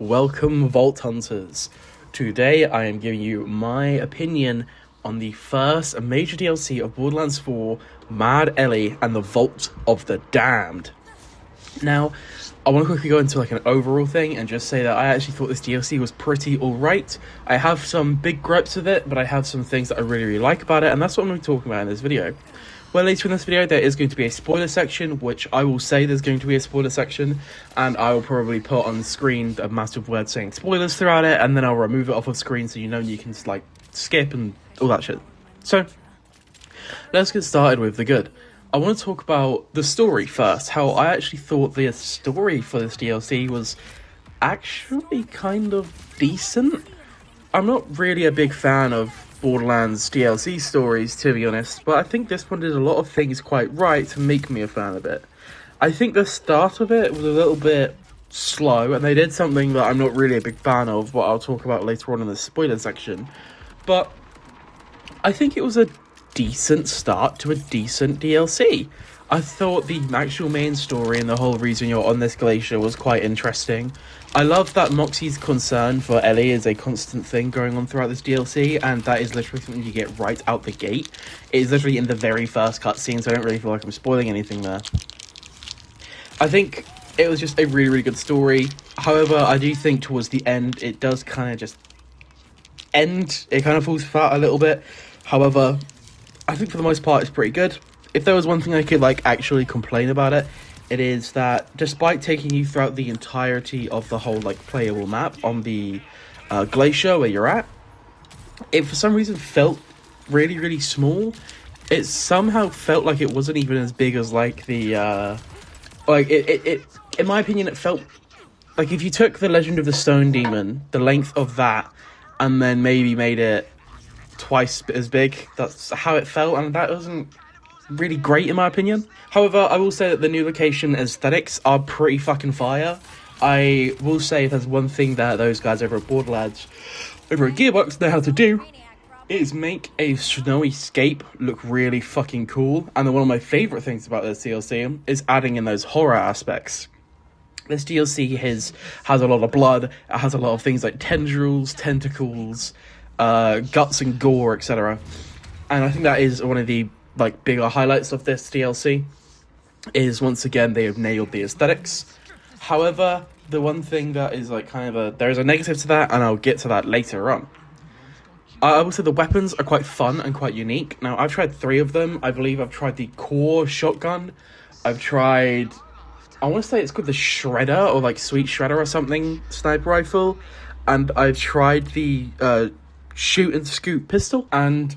Welcome, Vault Hunters. Today I am giving you my opinion on the first major DLC of Borderlands 4, Mad Ellie and the Vault of the Damned. Now, I want to quickly go into an overall thing and just say that I actually thought this DLC was pretty alright. I have some big gripes with it, but I have some things that I really like about it, and that's what I'm going to be talking about in this video. Well, later in this video, there is going to be a spoiler section, which I will say there's going to be a spoiler section, and I will probably put on the screen a massive word saying spoilers throughout it, and then I'll remove it off of screen so you know you can, skip and all that shit. So, let's get started with the good. I want to talk about the story first, how I actually thought the story for this DLC was actually kind of decent. I'm not really a big fan of Borderlands DLC stories, to be honest, but I think this one did a lot of things quite right to make me a fan of it. I think the start of it was a little bit slow, and they did something that I'm not really a big fan of, what I'll talk about later on in the spoiler section, but I think it was a decent start to a decent DLC. I thought the actual main story and the whole reason you're on this glacier was quite interesting. I love that Moxie's concern for Ellie is a constant thing going on throughout this DLC, and that is literally something you get right out the gate. It is literally in the very first cutscene, so I don't really feel like I'm spoiling anything there. I think it was just a really, really good story. However, I do think towards the end, it does kind of just end. It kind of falls flat a little bit. However, I think for the most part, it's pretty good. If there was one thing I could actually complain about it, it is that despite taking you throughout the entirety of the whole playable map on the glacier where you're at, it for some reason felt really, really small. It somehow felt like it wasn't even as big as the it in my opinion, it felt like if you took the Legend of the Stone Demon, the length of that, and then maybe made it twice as big. That's how it felt, and that wasn't really great in my opinion. However, I will say that the new location aesthetics are pretty fucking fire. I will say if there's one thing that those guys over at Borderlands, over at Gearbox, know how to do, is make a snowy scape look really fucking cool. And then one of my favourite things about this DLC is adding in those horror aspects. This DLC has a lot of blood, it has a lot of things like tendrils, tentacles, guts and gore, etc. And I think that is one of the bigger highlights of this DLC, is once again they have nailed the aesthetics. However, the one thing that is there is a negative to that, and I'll get to that later on. I will say the weapons are quite fun and quite unique. Now, I've tried 3 of them. I believe I've tried the core shotgun. I've tried, I want to say it's called the Shredder, or Sweet Shredder or something, sniper rifle. And I've tried the shoot and scoot pistol. And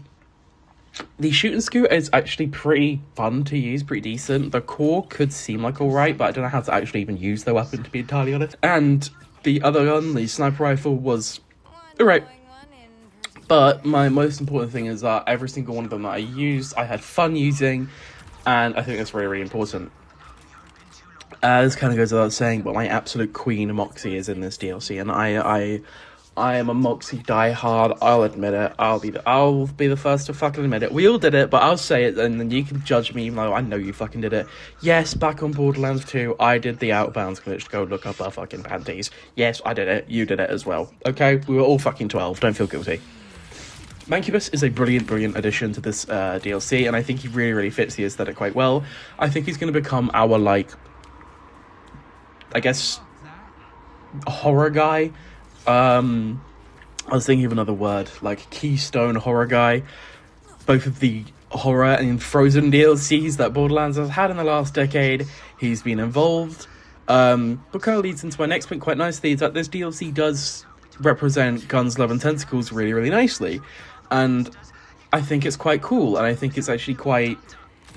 the shoot and scoot is actually pretty fun to use, pretty decent. The core could seem alright, but I don't know how to actually even use the weapon, to be entirely honest. And the other gun, the sniper rifle, was alright. But my most important thing is that every single one of them that I used, I had fun using, and I think that's really, really important. This kind of goes without saying, but my absolute queen, Moxie, is in this DLC, and I am a Moxie diehard. I'll admit it. I'll be the first to fucking admit it. We all did it, but I'll say it, and then you can judge me, even though I know you fucking did it. Yes, back on Borderlands 2, I did the Outbounds glitch to go look up our fucking panties. Yes, I did it. You did it as well. Okay? We were all fucking 12. Don't feel guilty. Mancubus is a brilliant, brilliant addition to this DLC, and I think he really, really fits the aesthetic quite well. I think he's going to become our, horror guy. I was thinking of another word, keystone horror guy. Both of the horror and Frozen DLCs that Borderlands has had in the last decade, he's been involved. But kind of leads into my next point quite nicely, is that this DLC does represent Guns, Love and Tentacles really, really nicely. And I think it's quite cool, and I think it's actually quite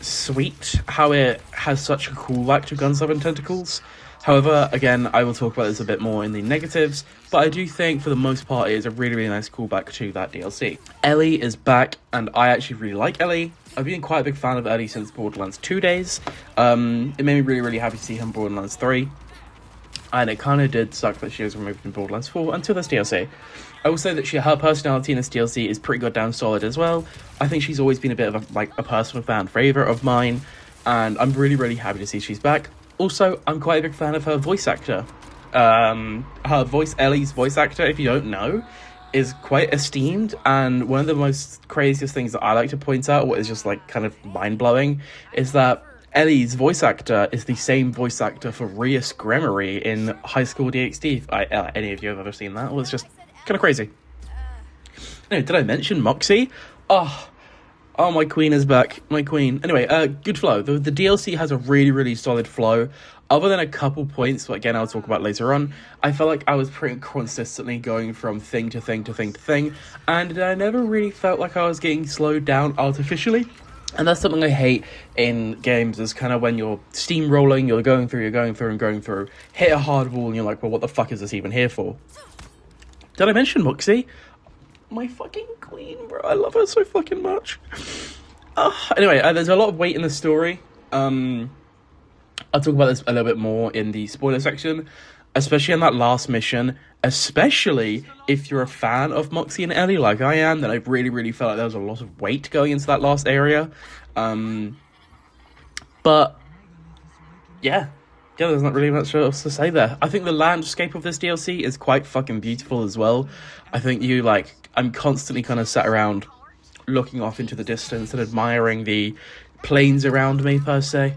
sweet how it has such a callback to Guns, Love and Tentacles. However, again, I will talk about this a bit more in the negatives, but I do think for the most part it is a really, really nice callback to that DLC. Ellie is back, and I actually really like Ellie. I've been quite a big fan of Ellie since Borderlands 2 days. It made me really, really happy to see her in Borderlands 3. And it kind of did suck that she was removed in Borderlands 4 until this DLC. I will say that her personality in this DLC is pretty goddamn solid as well. I think she's always been a bit of a personal fan favourite of mine, and I'm really, really happy to see she's back. Also, I'm quite a big fan of her voice actor. Ellie's voice actor, if you don't know, is quite esteemed, and one of the most craziest things that I like to point out, what is just like kind of mind-blowing, is that Ellie's voice actor is the same voice actor for Rias Gremory in High School DxD. If any of you have ever seen that? Well, it's just kind of crazy. No, did I mention Moxie? Oh, my queen is back. My queen. Anyway, good flow. The DLC has a really, really solid flow. Other than a couple points, but again, I'll talk about later on, I felt like I was pretty consistently going from thing to thing to thing to thing, and I never really felt like I was getting slowed down artificially. And that's something I hate in games, is kind of when you're steamrolling, you're going through, hit a hard wall, and you're like, well, what the fuck is this even here for? Did I mention Moxie? My fucking queen, bro. I love her so fucking much. Anyway, there's a lot of weight in the story. I'll talk about this a little bit more in the spoiler section, especially in that last mission, especially if you're a fan of Moxie and Ellie like I am, then I really, really felt like there was a lot of weight going into that last area. But yeah, there's not really much else to say there. I think the landscape of this DLC is quite fucking beautiful as well. I think I'm constantly kind of sat around looking off into the distance and admiring the plains around me, per se.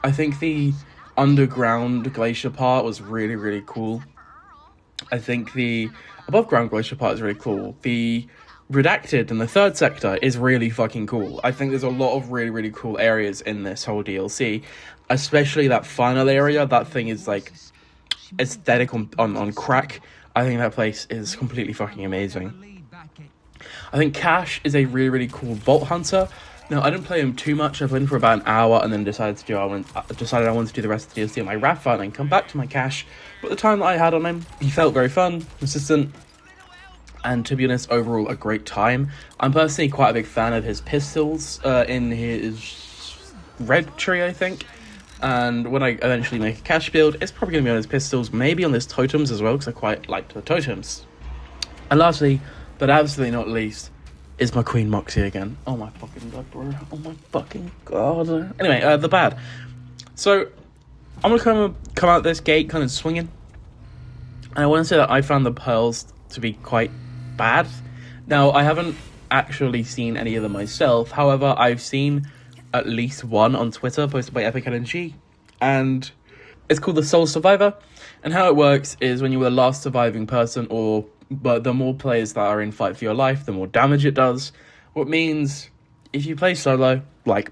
I think the underground glacier part was really, really cool. I think the above ground glacier part is really cool. The Redacted and the third sector is really fucking cool. I think there's a lot of really, really cool areas in this whole DLC, especially that final area. That thing is like aesthetic on crack. I think that place is completely fucking amazing. I think Cash is a really, really cool Vault Hunter. Now, I didn't play him too much. I played him for about an hour and then decided I wanted to do the rest of the DLC on my Rafa and then come back to my Cash. But the time that I had on him, he felt very fun, consistent, and to be honest, overall a great time. I'm personally quite a big fan of his pistols in his red tree, I think. And when I eventually make a Cash build, it's probably going to be on his pistols, maybe on his totems as well, because I quite liked the totems. And lastly, but absolutely not least, is my queen Moxie again. Oh my fucking god, bro. Oh my fucking god. Anyway, the bad. So, I'm gonna come out this gate kind of swinging. And I want to say that I found the pearls to be quite bad. Now, I haven't actually seen any of them myself. However, I've seen at least one on Twitter posted by Epic LNG. And it's called the Soul Survivor. And how it works is when you were the last surviving person, but the more players that are in Fight for Your Life, the more damage it does. What means if you play solo, like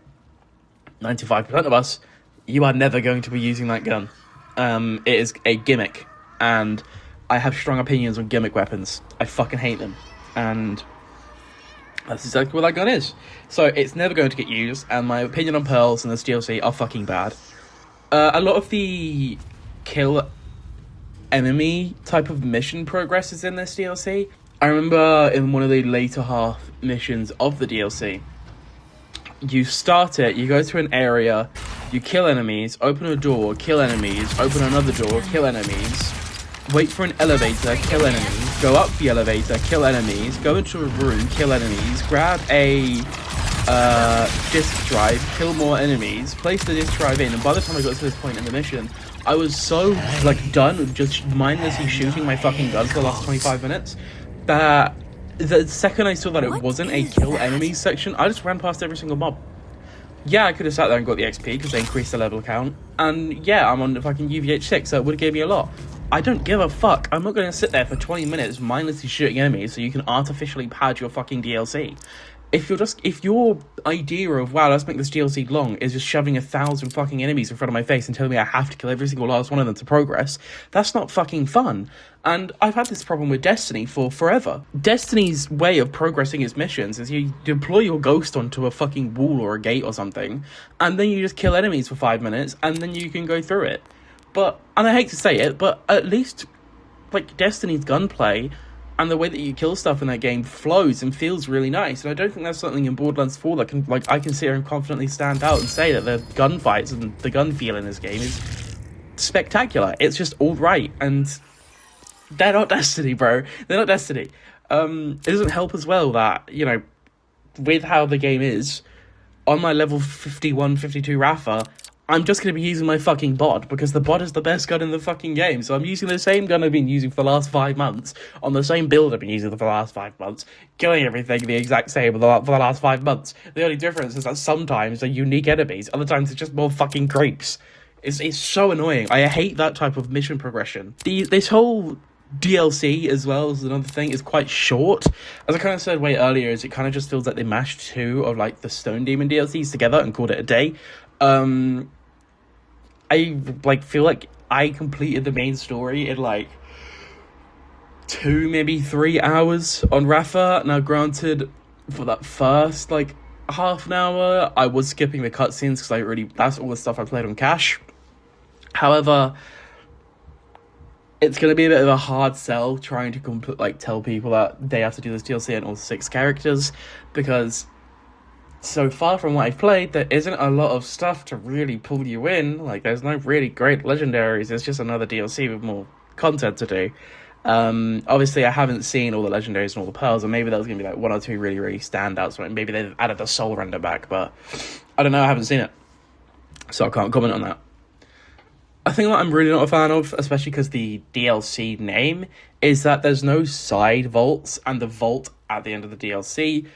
95% of us, you are never going to be using that gun. It is a gimmick, and I have strong opinions on gimmick weapons. I fucking hate them, and that's exactly what that gun is. So it's never going to get used, and my opinion on pearls in this DLC are fucking bad. A lot of the kill enemy type of mission progress is in this DLC. I remember in one of the later half missions of the DLC, you start it, you go to an area, you kill enemies, open a door, kill enemies, open another door, kill enemies, wait for an elevator, kill enemies, go up the elevator, kill enemies, go into a room, kill enemies, grab a disk drive, kill more enemies, place the disk drive in, and by the time I got to this point in the mission, I was so, done with just mindlessly shooting my fucking gun for the last 25 minutes that the second I saw that it wasn't a kill enemies section, I just ran past every single mob. Yeah, I could have sat there and got the XP because they increased the level count. And yeah, I'm on the fucking UVH6, so it would have gave me a lot. I don't give a fuck. I'm not going to sit there for 20 minutes mindlessly shooting enemies so you can artificially pad your fucking DLC. If your idea of, wow, let's make this DLC long, is just shoving 1,000 fucking enemies in front of my face and telling me I have to kill every single last one of them to progress, that's not fucking fun. And I've had this problem with Destiny for forever. Destiny's way of progressing its missions is you deploy your ghost onto a fucking wall or a gate or something, and then you just kill enemies for 5 minutes, and then you can go through it. And I hate to say it, but at least, Destiny's gunplay and the way that you kill stuff in that game flows and feels really nice. And I don't think there's something in Borderlands 4 that can, I can sit here and confidently stand out and say that the gunfights and the gun feel in this game is spectacular. It's just all right. And they're not Destiny, bro. They're not Destiny. It doesn't help as well that, with how the game is, on my level 51, 52 Rafa, I'm just going to be using my fucking bod, because the bod is the best gun in the fucking game. So I'm using the same gun I've been using for the last 5 months, on the same build I've been using for the last 5 months, killing everything the exact same for the last 5 months. The only difference is that sometimes they're unique enemies, other times it's just more fucking creeps. It's so annoying. I hate that type of mission progression. This whole DLC as well as another thing is quite short. As I kind of said way earlier, is it kind of just feels like they mashed 2 of like the Stone Demon DLCs together and called it a day. I like feel like I completed the main story in like 2, maybe 3 hours on Rafa. Now granted, for that first like half an hour I was skipping the cutscenes because that's all the stuff I played on cash. However, it's going to be a bit of a hard sell trying to tell people that they have to do this DLC and all 6 characters, because so far from what I've played, there isn't a lot of stuff to really pull you in. Like, there's no really great legendaries. It's just another DLC with more content to do. Obviously, I haven't seen all the legendaries and all the pearls, and maybe there's going to be like 1 or 2 really, really standouts. Maybe they've added the soul render back, but I don't know. I haven't seen it, so I can't comment on that. A thing that I'm really not a fan of, especially because the DLC name, is that there's no side vaults, and the vault at the end of the DLC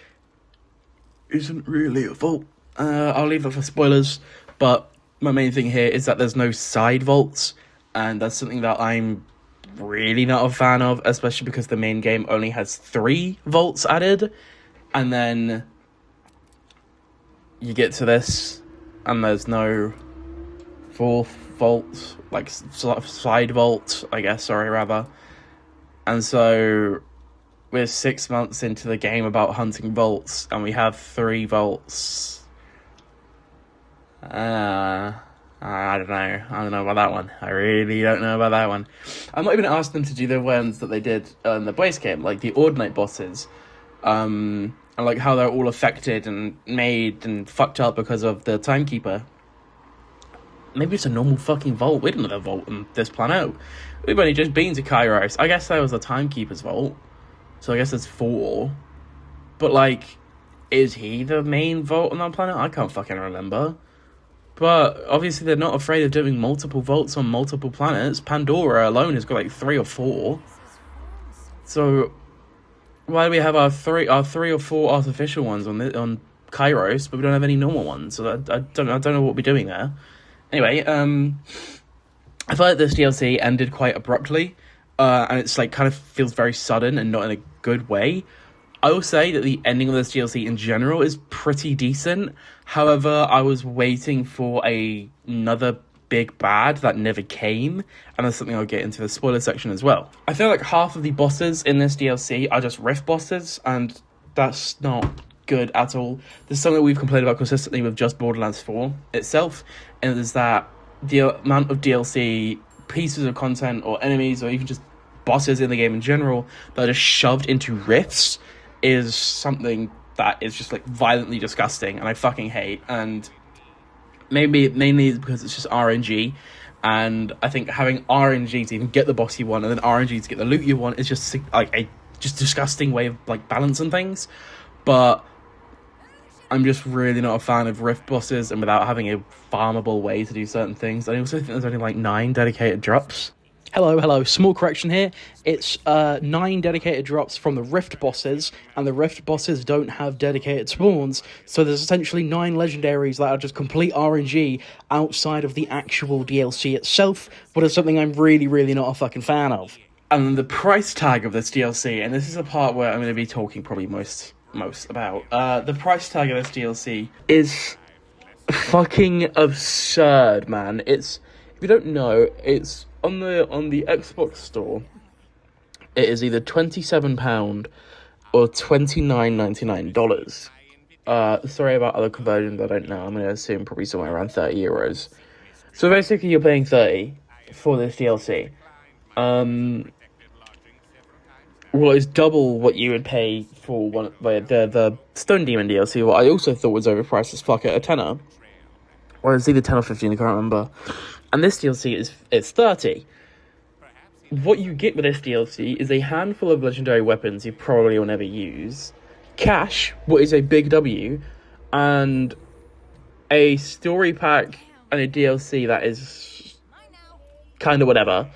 isn't really a vault. I'll leave that for spoilers, but my main thing here is that there's no side vaults, and that's something that I'm really not a fan of, especially because the main game only has 3 vaults added, and then you get to this, and there's no 4th vault, like side vault, I guess, sorry, rather. And so we're 6 months into the game about hunting vaults, and we have 3 vaults. I don't know about that one. I really don't know about that one. I might even ask them to do the ones that they did in the base game, like the Ordinate bosses, and like how they're all affected and made and fucked up because of the Timekeeper. Maybe it's a normal fucking vault. We don't know the vault on this planet. We've only just been to Kairos. I guess there was a Timekeeper's vault, so I guess there's 4. But like, is he the main vault on that planet? I can't fucking remember. But obviously they're not afraid of doing multiple vaults on multiple planets. Pandora alone has got like 3 or 4. So why do we have our 3 or 4 artificial ones on Kairos, but we don't have any normal ones? So I don't know what we're doing there. Anyway, I feel like this DLC ended quite abruptly, and it's like kind of feels very sudden and not in a good way. I will say that the ending of this DLC in general is pretty decent. However, I was waiting for another big bad that never came, and that's something I'll get into the spoiler section as well. I feel like half of the bosses in this DLC are just rift bosses, and that's not good at all. There's something that we've complained about consistently with just Borderlands 4 itself, and is that the amount of DLC pieces of content or enemies or even just bosses in the game in general that are just shoved into rifts is something that is just like violently disgusting, and I fucking hate. And maybe mainly it's because it's just RNG, and I think having RNG to even get the boss you want and then RNG to get the loot you want is just like a just disgusting way of like balancing things. But I'm just really not a fan of rift bosses and without having a farmable way to do certain things. I also think there's only like 9 dedicated drops. Hello, small correction here. It's 9 dedicated drops from the rift bosses, and the rift bosses don't have dedicated spawns, so there's essentially 9 legendaries that are just complete RNG outside of the actual DLC itself, but it's something I'm really, really not a fucking fan of. And the price tag of this DLC, and this is a part where I'm going to be talking probably most about, the price tag of this DLC is fucking absurd, man. It's, if you don't know, it's on the Xbox store, it is either £27 or $29.99. Sorry about other conversions, I don't know. I'm going to assume probably somewhere around €30. So basically you're paying 30 for this DLC. Well, it's double what you would pay for the Stone Demon DLC, what I also thought was overpriced as fuck at a tenner. Or it's either 10 or 15, I can't remember. And this DLC is 30. What you get with this DLC is a handful of legendary weapons you probably will never use, cash, what is a big W, and a story pack and a DLC that is kind of whatever,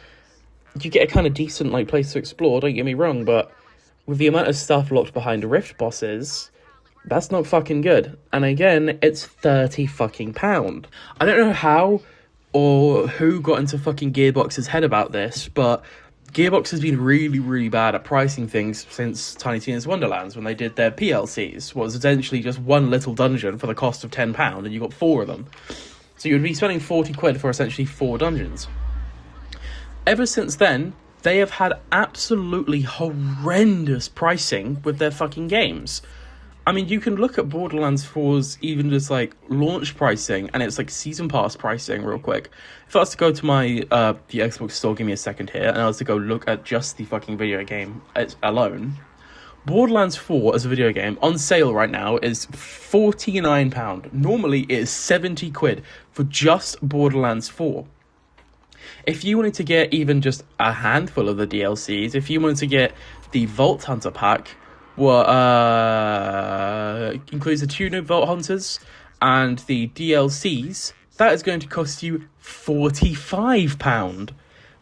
you get a kind of decent like place to explore, don't get me wrong, but with the amount of stuff locked behind Rift bosses, that's not fucking good. And again, it's £30 fucking pound. I don't know how or who got into fucking Gearbox's head about this, but Gearbox has been really, really bad at pricing things since Tiny Tina's Wonderlands when they did their PLCs. Was essentially just one little dungeon for the cost of £10 and you got 4 of them. So you would be spending 40 quid for essentially 4 dungeons. Ever since then, they have had absolutely horrendous pricing with their fucking games. I mean, you can look at Borderlands 4's even just, like, launch pricing, and it's, like, season pass pricing real quick. If I was to go to my, the Xbox store, give me a second here, and I was to go look at just the fucking video game alone, Borderlands 4 as a video game, on sale right now, is £49. Normally, it is 70 quid for just Borderlands 4. If you wanted to get even just a handful of the DLCs, if you wanted to get the Vault Hunter pack, well, includes the 2 new Vault Hunters and the DLCs, that is going to cost you £45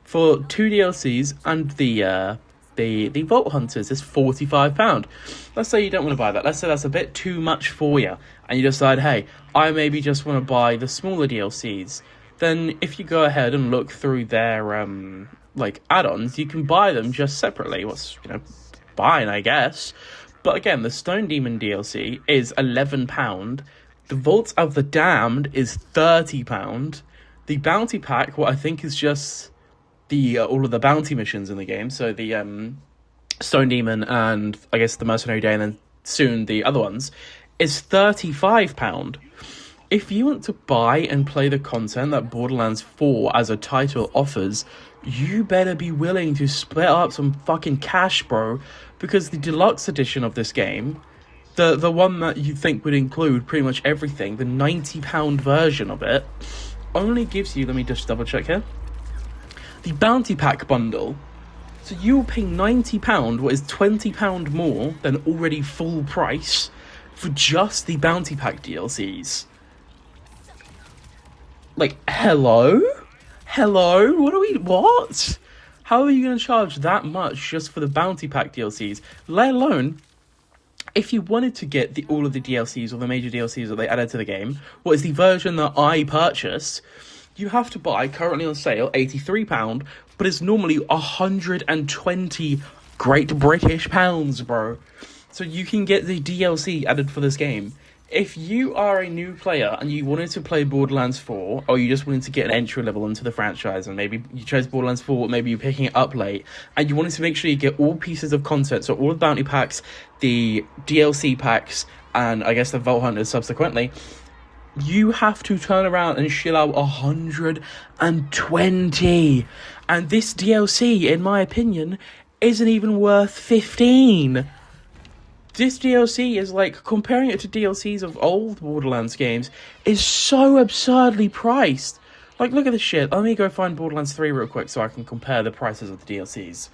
for 2 DLCs, and the Vault Hunters is £45. Let's say you don't want to buy that. Let's say that's a bit too much for you, and you decide, hey, I maybe just want to buy the smaller DLCs. Then if you go ahead and look through their like add-ons, you can buy them just separately. What's, fine, I guess. But again, the Stone Demon DLC is £11. The Vault of the Damned is £30. The Bounty Pack, what I think is just the all of the bounty missions in the game. So the Stone Demon and I guess the Mercenary Day, and then soon the other ones, is £35. If you want to buy and play the content that Borderlands 4 as a title offers, you better be willing to split up some fucking cash, bro, because the deluxe edition of this game, the one that you think would include pretty much everything, the £90 version of it, only gives you, let me just double check here, the Bounty Pack bundle. So you're paying £90, what is £20 more than already full price, for just the Bounty Pack DLCs. Like, hello? What? How are you going to charge that much just for the Bounty Pack DLCs? Let alone, if you wanted to get all of the DLCs or the major DLCs that they added to the game, what is the version that I purchased, you have to buy, currently on sale, £83, but it's normally 120 Great British pounds, bro. So you can get the DLC added for this game. If you are a new player and you wanted to play Borderlands 4, or you just wanted to get an entry level into the franchise, and maybe you chose Borderlands 4, maybe you're picking it up late, and you wanted to make sure you get all pieces of content, so all the bounty packs, the DLC packs, and I guess the Vault Hunters subsequently, you have to turn around and shell out 120. And this DLC, in my opinion, isn't even worth 15. This DLC is like, comparing it to DLCs of old Borderlands games, is so absurdly priced. Like, look at this shit. Let me go find Borderlands 3 real quick so I can compare the prices of the DLCs.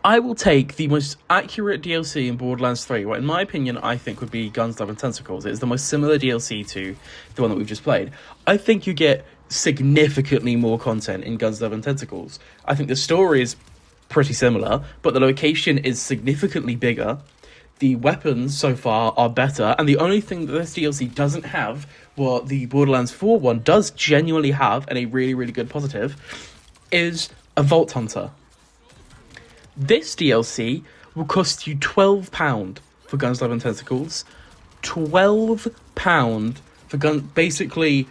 I will take the most accurate DLC in Borderlands 3, what in my opinion I think would be Guns, Love and Tentacles. It is the most similar DLC to the one that we've just played. I think you get significantly more content in Guns, Love and Tentacles. I think the story is pretty similar, but the location is significantly bigger. The weapons so far are better, and the only thing that this DLC doesn't have, what the Borderlands 4 one does genuinely have, and a really, really good positive, is a Vault Hunter. This DLC will cost you £12 for Guns, Love and Tentacles, £12 for basically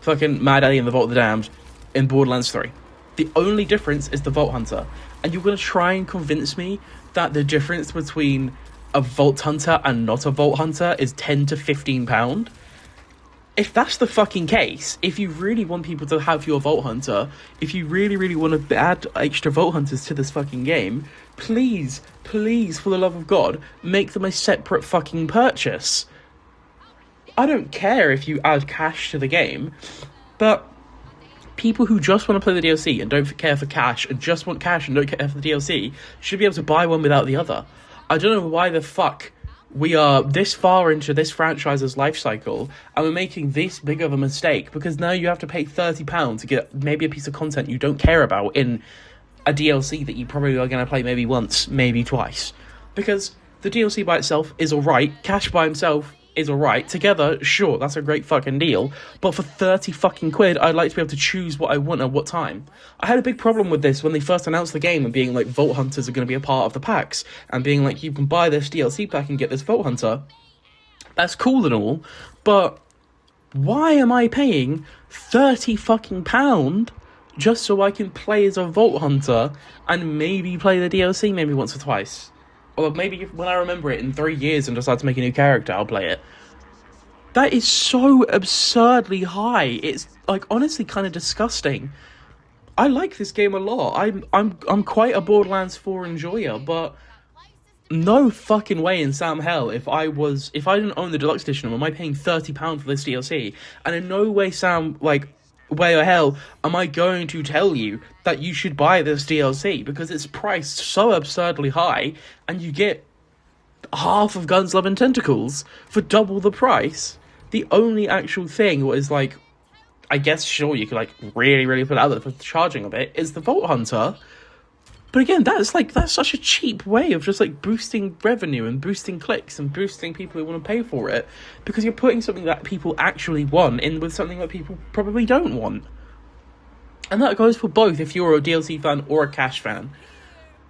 fucking Mad Ellie and the Vault of the Damned in Borderlands 3. The only difference is the Vault Hunter, and you're going to try and convince me that the difference between a Vault Hunter and not a Vault Hunter is £10 to £15? If that's the fucking case, if you really want people to have your Vault Hunter, if you really, really want to add extra Vault Hunters to this fucking game, please, please, for the love of God, make them a separate fucking purchase. I don't care if you add cash to the game, but people who just want to play the DLC and don't care for cash, and just want cash and don't care for the DLC, should be able to buy one without the other. I don't know why the fuck we are this far into this franchise's life cycle and we're making this big of a mistake because now you have to pay £30 to get maybe a piece of content you don't care about in a DLC that you probably are going to play maybe once, maybe twice. Because the DLC by itself is alright, cash by himself is alright, together, sure, that's a great fucking deal, but for 30 fucking quid, I'd like to be able to choose what I want at what time. I had a big problem with this when they first announced the game and being like, Vault Hunters are going to be a part of the packs, and being like, you can buy this DLC pack and get this Vault Hunter. That's cool and all, but why am I paying 30 fucking pound just so I can play as a Vault Hunter and maybe play the DLC maybe once or twice? Or maybe when I remember it in 3 years and decide to make a new character, I'll play it. That is so absurdly high. It's like honestly kind of disgusting. I like this game a lot. I'm quite a Borderlands 4 enjoyer, but no fucking way in Sam Hell if I didn't own the deluxe edition, am I paying £30 for this DLC? And in no way, Sam, like, way or hell am I going to tell you that you should buy this DLC because it's priced so absurdly high and you get half of Guns, Love and Tentacles for double the price. The only actual thing was like, I guess sure you could like really put it out there for charging a bit is the Vault Hunter. But again, that's such a cheap way of just like boosting revenue and boosting clicks and boosting people who want to pay for it, because you're putting something that people actually want in with something that people probably don't want. And that goes for both if you're a DLC fan or a cash fan.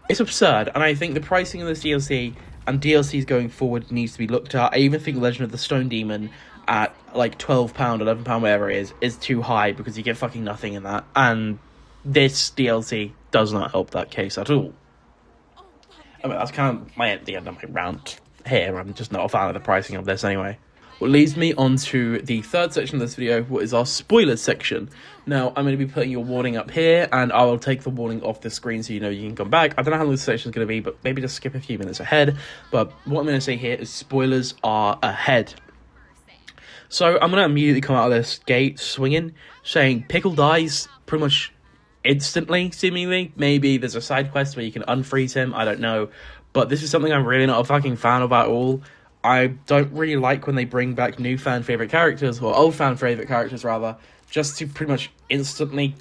It's absurd, and I think the pricing of this DLC and DLCs going forward needs to be looked at. I even think Legend of the Stone Demon at like £12, £11, whatever it is too high because you get fucking nothing in that. And this DLC does not help that case at all. I mean, that's kind of the end of my rant here. I'm just not a fan of the pricing of this anyway. What leads me on to the third section of this video, what is our spoilers section. Now, I'm going to be putting your warning up here, and I will take the warning off the screen so you know you can come back. I don't know how long this section is going to be, but maybe just skip a few minutes ahead. But what I'm going to say here is spoilers are ahead. So I'm going to immediately come out of this gate swinging, saying Pickle dies pretty much instantly, seemingly. Maybe there's a side quest where you can unfreeze him, I don't know. But this is something I'm really not a fucking fan of at all. I don't really like when they bring back new fan favourite characters, or old fan favourite characters rather, just to pretty much instantly,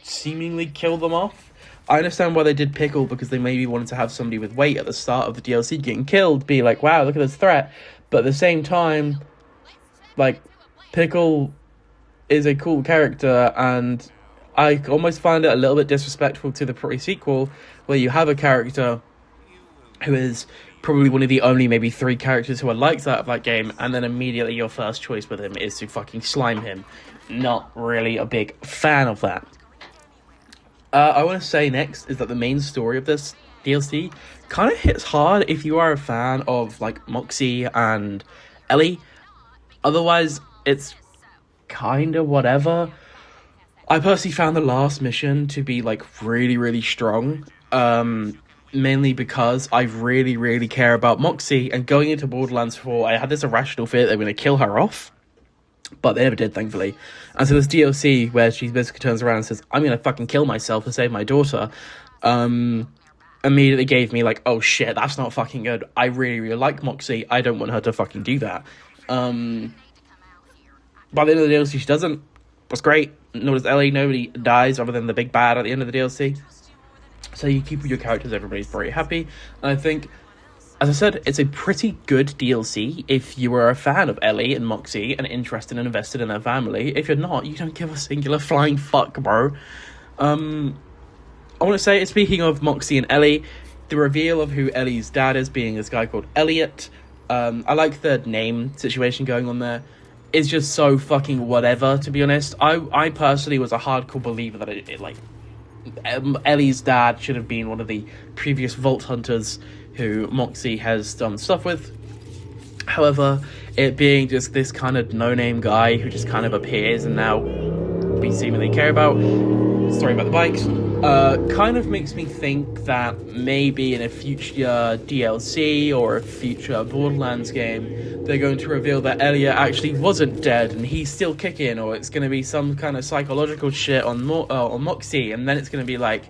seemingly kill them off. I understand why they did Pickle, because they maybe wanted to have somebody with weight at the start of the DLC getting killed, be like, wow, look at this threat. But at the same time, like, Pickle is a cool character, and I almost find it a little bit disrespectful to the pre-sequel, where you have a character who is probably one of the only maybe 3 characters who are like that of that game, and then immediately your first choice with him is to fucking slime him. Not really a big fan of that. I want to say next is that the main story of this DLC kind of hits hard if you are a fan of like Moxie and Ellie. Otherwise, it's kind of whatever. I personally found the last mission to be like really strong. Mainly because I really care about Moxie, and going into Borderlands 4, I had this irrational fear they were going to kill her off, but they never did, thankfully. And so this DLC, where she basically turns around and says, I'm going to fucking kill myself to save my daughter, immediately gave me like, oh shit, that's not fucking good. I really like Moxie, I don't want her to fucking do that. By the end of the DLC, she doesn't. That's great. Nor does Ellie. Nobody dies other than the big bad at the end of the DLC. So you keep with your characters, everybody's very happy. And I think, as I said, it's a pretty good DLC if you are a fan of Ellie and Moxie and interested and invested in their family. If you're not, you don't give a singular flying fuck, bro. I want to say, speaking of Moxie and Ellie, the reveal of who Ellie's dad is, being this guy called Elliot. I like the name situation going on there. It's just so fucking whatever, to be honest. I personally was a hardcore believer that Ellie's dad should have been one of the previous Vault Hunters who Moxie has done stuff with. However, it being just this kind of no-name guy who just kind of appears and now we seemingly care about, story about the bikes, kind of makes me think that maybe in a future DLC or a future Borderlands game, they're going to reveal that Elliot actually wasn't dead and he's still kicking, or it's going to be some kind of psychological shit on Moxie, and then it's going to be like,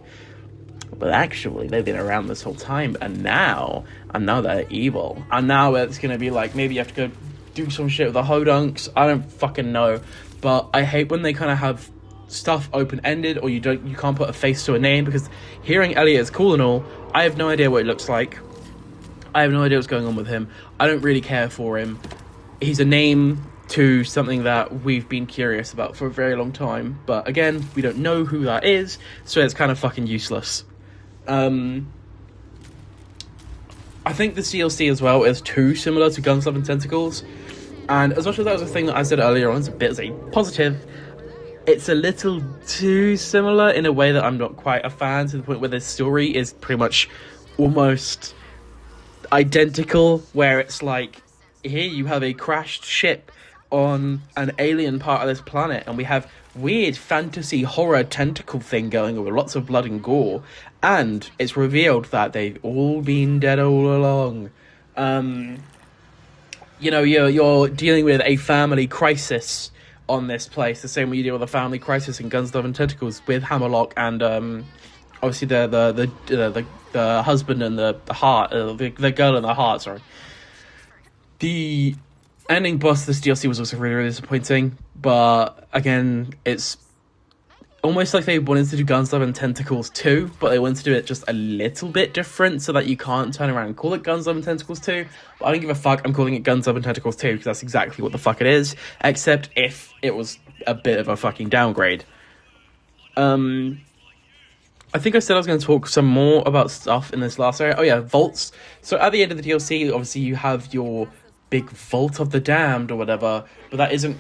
but actually they've been around this whole time, and now they're evil, and now it's gonna be like, maybe you have to go do some shit with the Hodunks. I don't fucking know, but I hate when they kind of have stuff open-ended, or you can't put a face to a name, because hearing Elliot is cool and all, I have no idea what he looks like. I have no idea what's going on with him. I don't really care for him. He's a name to something that we've been curious about for a very long time, but again, we don't know who that is, so it's kind of fucking useless. I think the DLC as well is too similar to Guns, Love and Tentacles, and as much as that was a thing that I said earlier on, it's a bit as a positive, it's a little too similar in a way that I'm not quite a fan, to the point where the story is pretty much almost identical, where it's like, here you have a crashed ship on an alien part of this planet, and we have weird fantasy horror tentacle thing going on with lots of blood and gore, and it's revealed that they've all been dead all along. You know, you're dealing with a family crisis on this place, the same way you deal with a family crisis in Guns, Love and Tentacles with Hammerlock and obviously the husband and the heart, the girl in the heart. Sorry. The ending boss of this DLC was also really, really disappointing, but again, it's almost like they wanted to do Guns, Love and Tentacles 2, but they wanted to do it just a little bit different so that you can't turn around and call it Guns, Love and Tentacles 2. But I don't give a fuck, I'm calling it Guns, Love and Tentacles 2 because that's exactly what the fuck it is, except if it was a bit of a fucking downgrade. I think I said I was going to talk some more about stuff in this last area. Oh yeah, vaults. So at the end of the DLC, obviously you have your big vault of the damned or whatever, but that isn't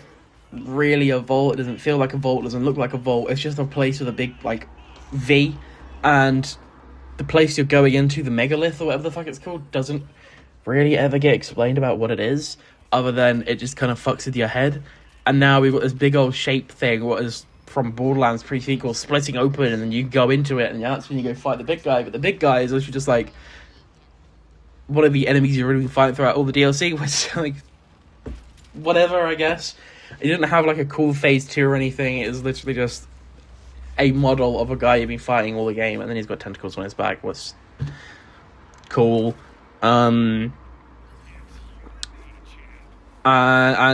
really a vault. It doesn't feel like a vault, doesn't look like a vault. It's just a place with a big like V, and the place you're going into, the megalith or whatever the fuck it's called, doesn't really ever get explained about what it is, other than it just kind of fucks with your head. And now we've got this big old shape thing, what is from Borderlands pre-sequel, splitting open, and then you go into it, and that's when you go fight the big guy. But the big guy is literally just like one of the enemies you've really been fighting throughout all the DLC, which like whatever, I guess. It didn't have like a cool phase 2 or anything. It was literally just a model of a guy you've been fighting all the game, and then he's got tentacles on his back. Was cool. And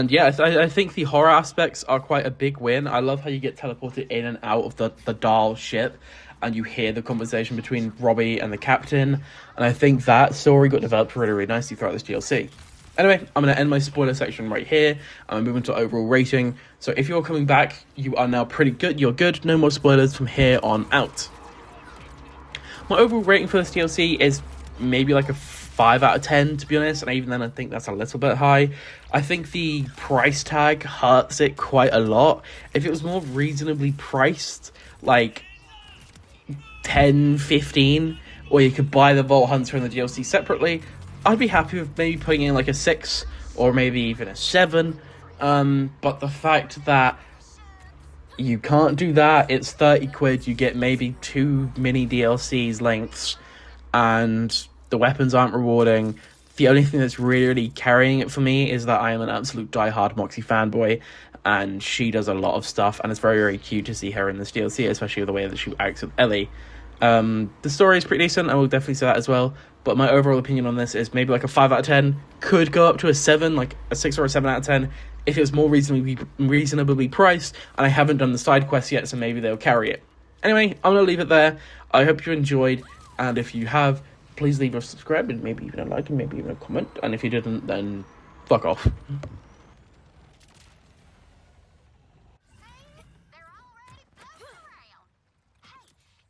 yeah, I think the horror aspects are quite a big win. I love how you get teleported in and out of the Dahl ship, and you hear the conversation between Robbie and the captain, and I think that story got developed really, really nicely throughout this DLC. Anyway, I'm going to end my spoiler section right here. I'm moving to overall rating. So if you're coming back, you are now pretty good. You're good. No more spoilers from here on out. My overall rating for this DLC is maybe like a 5 out of 10, to be honest. And even then, I think that's a little bit high. I think the price tag hurts it quite a lot. If it was more reasonably priced, like 10, 15, or you could buy the Vault Hunter and the DLC separately, I'd be happy with maybe putting in like a 6 or maybe even a 7. But the fact that you can't do that, it's 30 quid, you get maybe 2 mini DLCs lengths, and the weapons aren't rewarding. The only thing that's really, really carrying it for me is that I am an absolute diehard Moxie fanboy, and she does a lot of stuff, and it's very, very cute to see her in this DLC, especially with the way that she acts with Ellie. The story is pretty decent, I will definitely say that as well, but my overall opinion on this is maybe like a 5 out of 10, could go up to a 7, like a 6 or a 7 out of 10, if it was more reasonably priced, and I haven't done the side quests yet, so maybe they'll carry it. Anyway, I'm going to leave it there. I hope you enjoyed, and if you have, please leave a subscribe, and maybe even a like, and maybe even a comment, and if you didn't, then fuck off.